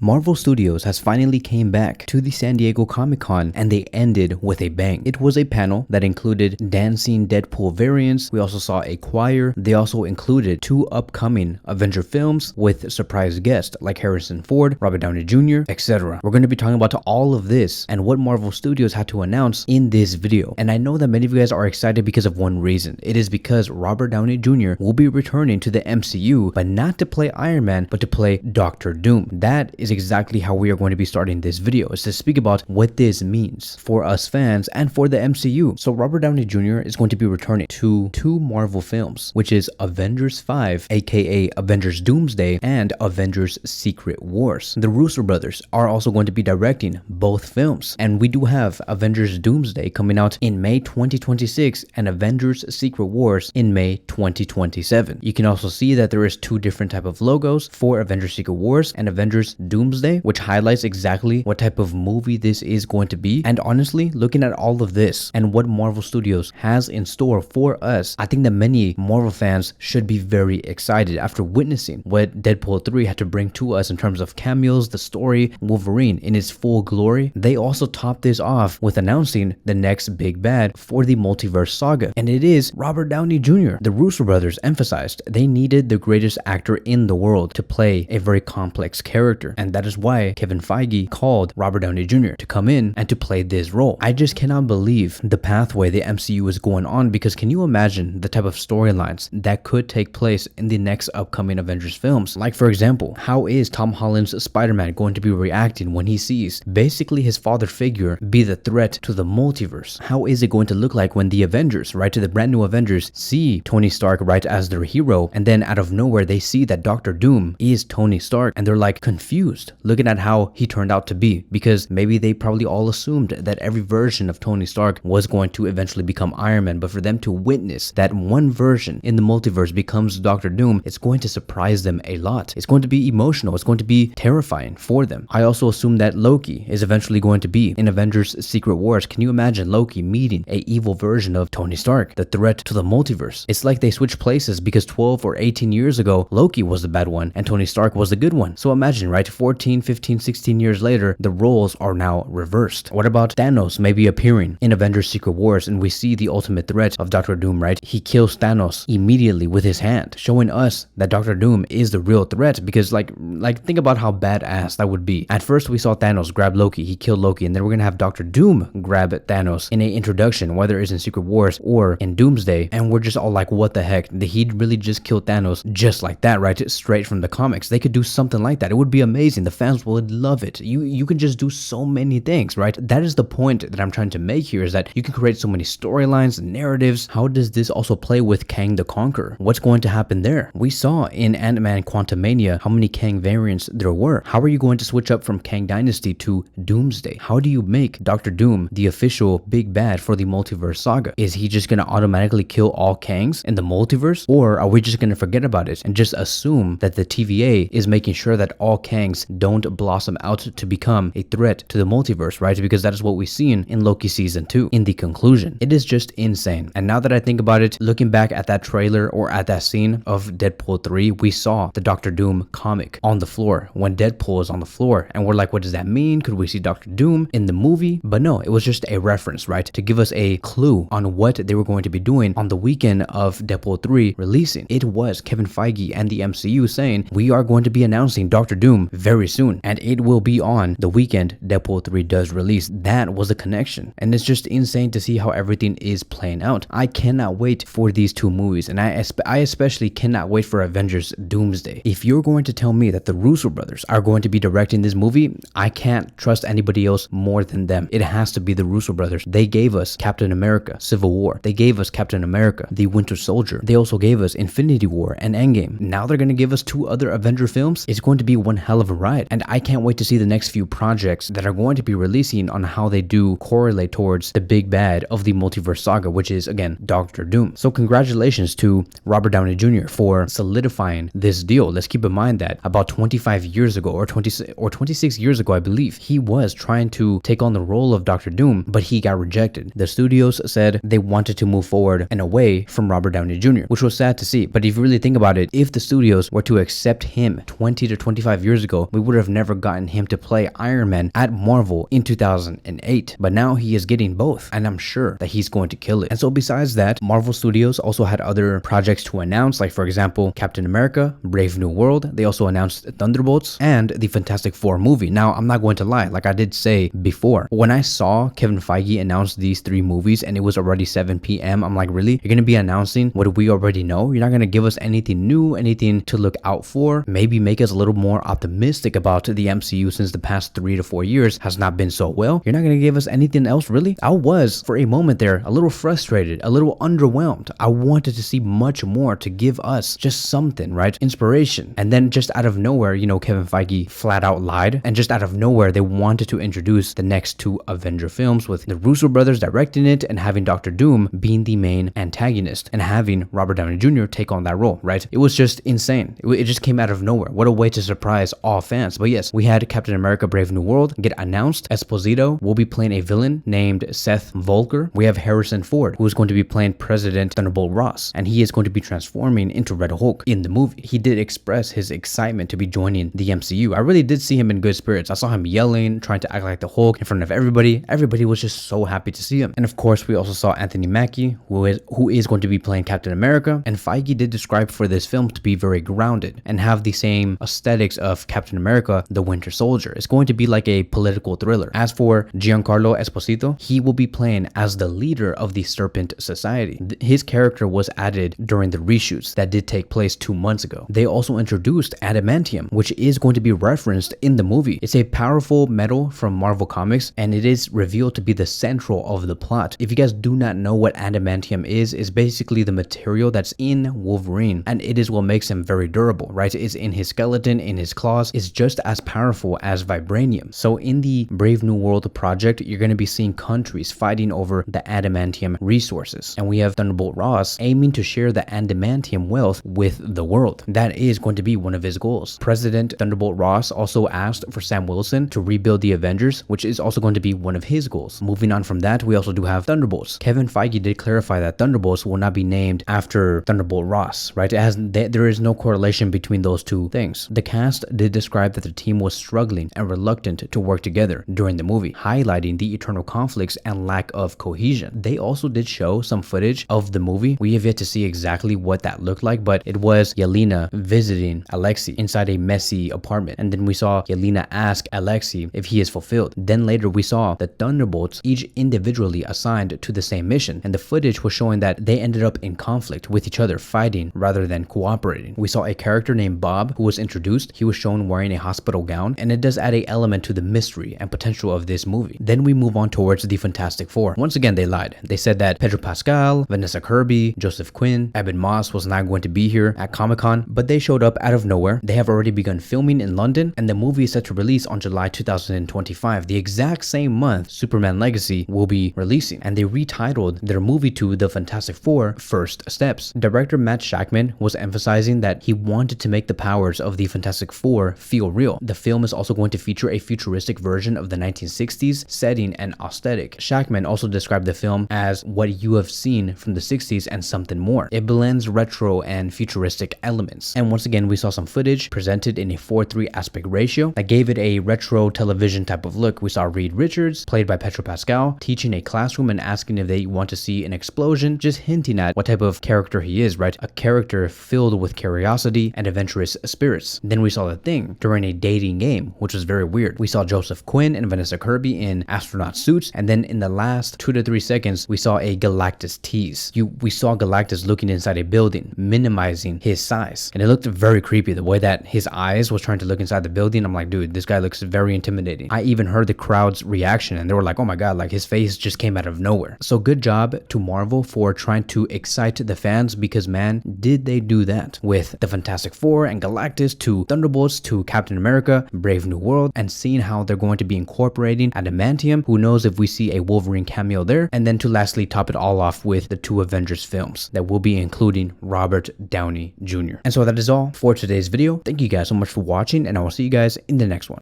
Marvel Studios has finally came back to the San Diego Comic-Con and they ended with a bang. It was a panel that included dancing Deadpool variants. We also saw a choir. They also included two upcoming Avenger films with surprise guests like Harrison Ford, Robert Downey Jr., etc. We're going to be talking about all of this and what Marvel Studios had to announce in this video. And I know that many of you guys are excited because of one reason. It is because Robert Downey Jr. will be returning to the MCU, but not to play Iron Man, but to play Doctor Doom. That is exactly how we are going to be starting this video, is to speak about what this means for us fans and for the MCU. So Robert Downey Jr. is going to be returning to two Marvel films, which is Avengers 5, aka Avengers Doomsday, and Avengers Secret Wars. The Russo Brothers are also going to be directing both films, and we do have Avengers Doomsday coming out in May 2026 and Avengers Secret Wars in May 2027. You can also see that there is two different type of logos for Avengers Secret Wars and Avengers Doomsday, which highlights exactly what type of movie this is going to be. And honestly, looking at all of this and what Marvel Studios has in store for us, I think that many Marvel fans should be very excited after witnessing what Deadpool 3 had to bring to us in terms of cameos, the story, Wolverine in its full glory. They also topped this off with announcing the next big bad for the Multiverse saga, and it is Robert Downey Jr. The Russo Brothers emphasized they needed the greatest actor in the world to play a very complex character, and that is why Kevin Feige called Robert Downey Jr. to come in and to play this role. I just cannot believe the pathway the MCU is going on, because can you imagine the type of storylines that could take place in the next upcoming Avengers films? Like, for example, how is Tom Holland's Spider-Man going to be reacting when he sees basically his father figure be the threat to the multiverse? How is it going to look like when the Avengers, right, to the brand new Avengers, see Tony Stark, right, as their hero, and then out of nowhere they see that Doctor Doom is Tony Stark, and they're like confused looking at how he turned out to be, because maybe they probably all assumed that every version of Tony Stark was going to eventually become Iron Man, but for them to witness that one version in the multiverse becomes Doctor Doom, it's going to surprise them a lot. It's going to be emotional. It's going to be terrifying for them. I also assume that Loki is eventually going to be in Avengers Secret Wars. Can you imagine Loki meeting a evil version of Tony Stark, the threat to the multiverse? It's like they switched places, because 12 or 18 years ago, Loki was the bad one and Tony Stark was the good one. So imagine, right, 14, 15, 16 years later, the roles are now reversed. What about Thanos maybe appearing in Avengers Secret Wars, and we see the ultimate threat of Doctor Doom, right? He kills Thanos immediately with his hand, showing us that Doctor Doom is the real threat, because like think about how badass that would be. At first we saw Thanos grab Loki, he killed Loki, and then we're gonna have Doctor Doom grab Thanos in a introduction, whether it's in Secret Wars or in Doomsday, and we're just all like, what the heck? He really just killed Thanos just like that, right? Straight from the comics. They could do something like that. It would be amazing. The fans would love it. You can just do so many things, right? That is the point that I'm trying to make here, is that you can create so many storylines and narratives. How does this also play with Kang the Conqueror? What's going to happen there? We saw in Ant-Man Quantumania how many Kang variants there were. How are you going to switch up from Kang Dynasty to Doomsday? How do you make Doctor Doom the official big bad for the Multiverse saga? Is he just going to automatically kill all Kangs in the multiverse? Or are we just going to forget about it and just assume that the TVA is making sure that all Kangs don't blossom out to become a threat to the multiverse, right? Because that is what we've seen in Loki season 2 in the conclusion. It is just insane. And now that I think about it, looking back at that trailer or at that scene of Deadpool 3, we saw the Doctor Doom comic on the floor when Deadpool is on the floor, and we're like, what does that mean? Could we see Doctor Doom in the movie? But no, it was just a reference, right, to give us a clue on what they were going to be doing on the weekend of Deadpool 3 releasing. It was Kevin Feige and the MCU saying, we are going to be announcing Doctor Doom very soon, and it will be on the weekend Deadpool 3 does release. That was the connection, and it's just insane to see how everything is playing out. I cannot wait for these two movies, and I especially cannot wait for Avengers Doomsday. If you're going to tell me that the Russo Brothers are going to be directing this movie, I can't trust anybody else more than them. It has to be the Russo Brothers. They gave us Captain America Civil War. They gave us Captain America The Winter Soldier. They also gave us Infinity War and Endgame. Now they're going to give us two other Avenger films. It's going to be one hell of a ride, and I can't wait to see the next few projects that are going to be releasing on how they do correlate towards the big bad of the Multiverse saga, which is again Doctor Doom. So congratulations to Robert Downey Jr. for solidifying this deal. Let's keep in mind that about 25 years ago or 26 years ago, I believe, he was trying to take on the role of Doctor Doom, but he got rejected. The studios said they wanted to move forward and away from Robert Downey Jr., which was sad to see. But if you really think about it, if the studios were to accept him 20 to 25 years ago, we would have never gotten him to play Iron Man at Marvel in 2008. But now he is getting both, and I'm sure that he's going to kill it. And so besides that, Marvel Studios also had other projects to announce, like for example, Captain America, Brave New World. They also announced Thunderbolts and the Fantastic Four movie. Now, I'm not going to lie, like I did say before, when I saw Kevin Feige announce these 3 movies and it was already 7 p.m., I'm like, really? You're going to be announcing what we already know? You're not going to give us anything new, anything to look out for? Maybe make us a little more optimistic about the MCU since the past 3 to 4 years has not been so well. You're not going to give us anything else, really? I was, for a moment there, a little frustrated, a little underwhelmed. I wanted to see much more to give us just something, right? Inspiration. And then just out of nowhere, you know, Kevin Feige flat out lied, and just out of nowhere, they wanted to introduce the next 2 Avenger films with the Russo Brothers directing it and having Dr. Doom being the main antagonist and having Robert Downey Jr. take on that role, right? It was just insane. It just came out of nowhere. What a way to surprise all fans. But yes, we had Captain America Brave New World get announced. Esposito will be playing a villain named Seth Volker. We have Harrison Ford, who is going to be playing President Thunderbolt Ross, and he is going to be transforming into Red Hulk in the movie. He did express his excitement to be joining the MCU. I really did see him in good spirits. I saw him yelling, trying to act like the Hulk in front of everybody. Everybody was just so happy to see him. And of course, we also saw Anthony Mackie, who is going to be playing Captain America. And Feige did describe for this film to be very grounded and have the same aesthetics of Captain America, the Winter Soldier. It's going to be like a political thriller. As for Giancarlo Esposito, he will be playing as the leader of the Serpent Society. His character was added during the reshoots that did take place 2 months ago. They also introduced adamantium, which is going to be referenced in the movie. It's a powerful metal from Marvel Comics, and it is revealed to be the central of the plot. If you guys do not know what adamantium is basically the material that's in Wolverine, and it is what makes him very durable, right? It's in his skeleton, in his claws. It's just as powerful as vibranium. So in the Brave New World project, you're going to be seeing countries fighting over the adamantium resources, and we have Thunderbolt Ross aiming to share the adamantium wealth with the world. That is going to be one of his goals. President Thunderbolt Ross also asked for Sam Wilson to rebuild the Avengers, which is also going to be one of his goals. Moving on from that, we also do have Thunderbolts. Kevin Feige did clarify that Thunderbolts will not be named after Thunderbolt Ross, right? There is no correlation between those two things. The cast did describe that the team was struggling and reluctant to work together during the movie, highlighting the eternal conflicts and lack of cohesion. They also did show some footage of the movie. We have yet to see exactly what that looked like, but it was Yelena visiting Alexei inside a messy apartment, and then we saw Yelena ask Alexei if he is fulfilled. Then later we saw the Thunderbolts each individually assigned to the same mission, and the footage was showing that they ended up in conflict with each other, fighting rather than cooperating. We saw a character named Bob who was introduced. He was shown wearing a hospital gown, and it does add an element to the mystery and potential of this movie. Then we move on towards the Fantastic Four. Once again, they lied. They said that Pedro Pascal, Vanessa Kirby, Joseph Quinn, Ebon Moss was not going to be here at Comic-Con, but they showed up out of nowhere. They have already begun filming in London, and the movie is set to release on July 2025, the exact same month Superman Legacy will be releasing, and they retitled their movie to The Fantastic Four First Steps. Director Matt Shakman was emphasizing that he wanted to make the powers of the Fantastic Four feel real. The film is also going to feature a futuristic version of the 1960s setting and aesthetic. Shakman also described the film as what you have seen from the 60s and something more. It blends retro and futuristic elements. And once again, we saw some footage presented in a 4:3 aspect ratio that gave it a retro television type of look. We saw Reed Richards, played by Pedro Pascal, teaching a classroom and asking if they want to see an explosion, just hinting at what type of character he is, right? A character filled with curiosity and adventurous spirits. Then we saw The Thing during a dating game, which was very weird. We saw Joseph Quinn and Vanessa Kirby in astronaut suits, and then in the last 2 to 3 seconds, we saw a Galactus tease. We saw Galactus looking inside a building, minimizing his size, and it looked very creepy. The way that his eyes was trying to look inside the building, I'm like, dude, this guy looks very intimidating. I even heard the crowd's reaction, and they were like, oh my god, like his face just came out of nowhere. So good job to Marvel for trying to excite the fans, because man, did they do that with the Fantastic Four and Galactus to Thunderbolts to Captain America, Brave New World, and seeing how they're going to be incorporating adamantium. Who knows if we see a Wolverine cameo there, and then to lastly top it all off with the 2 Avengers films that will be including Robert Downey Jr. And so that is all for today's video. Thank you guys so much for watching, and I will see you guys in the next one.